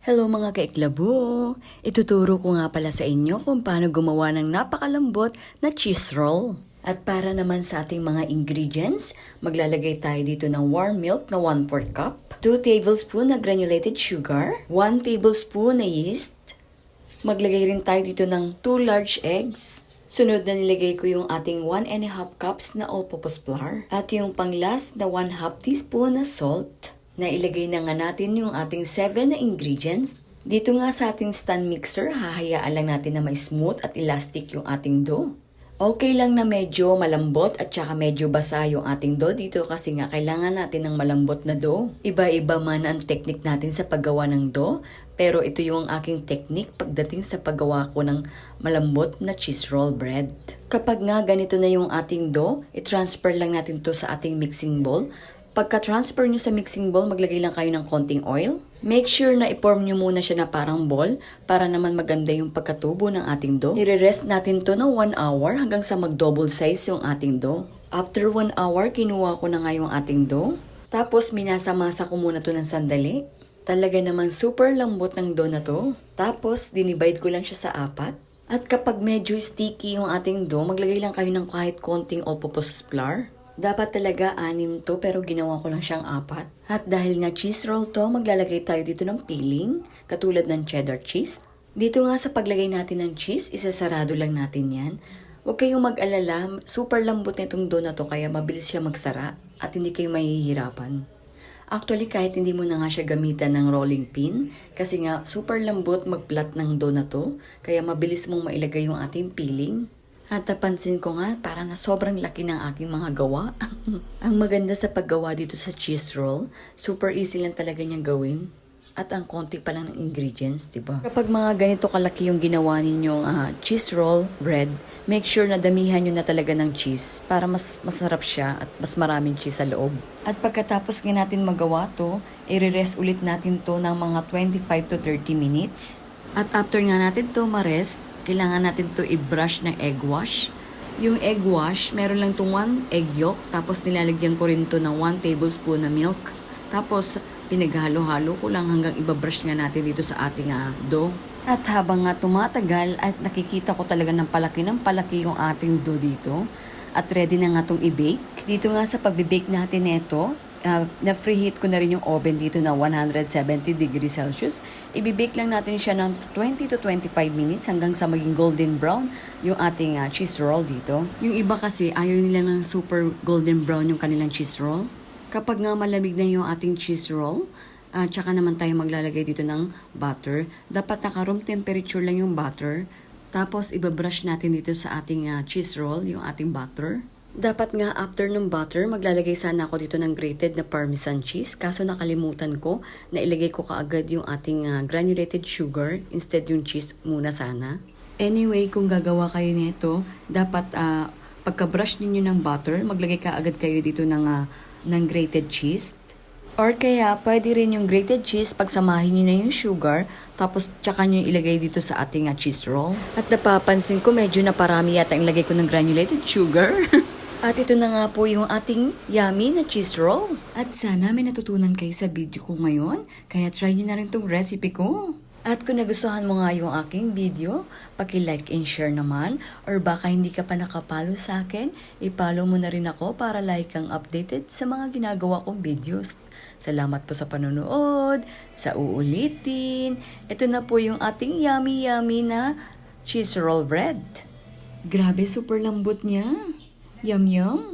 Hello mga kaiklabo! Ituturo ko nga pala sa inyo kung paano gumawa ng napakalambot na cheese roll. At para naman sa ating mga ingredients, maglalagay tayo dito ng warm milk na 1/4 cup, 2 tablespoon na granulated sugar, 1 tablespoon na yeast. Maglagay rin tayo dito ng 2 large eggs. Sunod na nilagay ko yung ating 1½ cups na all-purpose flour at yung pang-last na 1/2 teaspoon na salt. Nailagay na nga natin yung ating 7 na ingredients. Dito nga sa ating stand mixer, hahayaan lang natin na may smooth at elastic yung ating dough. Okay lang na medyo malambot at saka medyo basa yung ating dough dito kasi nga kailangan natin ng malambot na dough. Iba-iba man ang technique natin sa paggawa ng dough, pero ito yung aking technique pagdating sa paggawa ko ng malambot na cheese roll bread. Kapag nga ganito na yung ating dough, i-transfer lang natin to sa ating mixing bowl. Pagka-transfer nyo sa mixing bowl, maglagay lang kayo ng konting oil. Make sure na i-form nyo muna siya na parang ball para naman maganda yung pagkatubo ng ating dough. I-rest natin to ng 1 hour hanggang sa mag-double size yung ating dough. After 1 hour, kinuha ko na nga yung ating dough. Tapos minasa-masa ko muna to ng sandali. Talaga naman super lambot ng dough na to. Tapos dinivide ko lang siya sa 4. At kapag medyo sticky yung ating dough, maglagay lang kayo ng kahit konting all-purpose flour. Dapat talaga 6 to pero ginawa ko lang siyang 4. At dahil nga cheese roll to, maglalagay tayo dito ng filling, katulad ng cheddar cheese. Dito nga sa paglagay natin ng cheese, isasarado lang natin yan. Huwag kayong mag-alala, super lambot na itong dough na to kaya mabilis siya magsara at hindi kayo mahihirapan. Actually, kahit hindi mo na nga siya gamitan ng rolling pin, kasi nga super lambot mag-flat ng dough na to, kaya mabilis mong mailagay yung ating filling. At napansin ko nga, parang na sobrang laki ng aking mga gawa. Ang maganda sa paggawa dito sa cheese roll, super easy lang talaga niyang gawin. At ang konti pa lang ng ingredients, diba? Kapag mga ganito kalaki yung ginawa ninyong cheese roll bread, make sure na damihan nyo na talaga ng cheese para mas masarap siya at mas maraming cheese sa loob. At pagkatapos nga natin magawa to, i-rest ulit natin to ng mga 25 to 30 minutes. At after nga natin to ma-rest, kailangan natin to i-brush ng egg wash. Yung egg wash, meron lang itong 1 egg yolk, tapos nilalagyan ko rin to ng 1 tablespoon na milk. Tapos, pinaghalo-halo ko lang hanggang ibabrush nga natin dito sa ating dough. At habang nga tumatagal at nakikita ko talaga ng palaki yung ating dough dito. At ready na nga itong i-bake. Dito nga sa pag-bake natin nito, na-freeheat ko na rin yung oven dito na 170 degrees Celsius. I-bake lang natin siya ng 20 to 25 minutes hanggang sa maging golden brown yung ating cheese roll dito. Yung iba kasi ayaw nila ng super golden brown yung kanilang cheese roll. Kapag nga malamig na yung ating cheese roll, tsaka naman tayo maglalagay dito ng butter. Dapat naka-room temperature lang yung butter. Tapos ibabrush natin dito sa ating cheese roll yung ating butter. Dapat nga after ng butter, maglalagay sana ako dito ng grated na parmesan cheese. Kaso nakalimutan ko na ilagay ko kaagad yung ating granulated sugar instead yung cheese muna sana. Anyway, kung gagawa kayo nito, dapat pagka-brush ninyo ng butter, maglagay kaagad kayo dito ng grated cheese. Or kaya, pwede rin yung grated cheese, pagsamahin nyo na yung sugar, tapos tsaka nyo ilagay dito sa ating cheese roll. At napapansin ko, medyo naparami yata ang lagay ko ng granulated sugar. At ito na nga po yung ating yummy na cheese roll. At sana may natutunan kayo sa video ko ngayon, kaya try nyo na rin tong recipe ko. At kung nagustuhan mo nga yung aking video, paki-like and share naman. Or baka hindi ka pa nakapalo sa akin, i-follow mo na rin ako para like kang updated sa mga ginagawa kong videos. Salamat po sa panonood, sa uulitin. Ito na po yung ating yummy na cheese roll bread. Grabe, super lambot niya. Yum yum.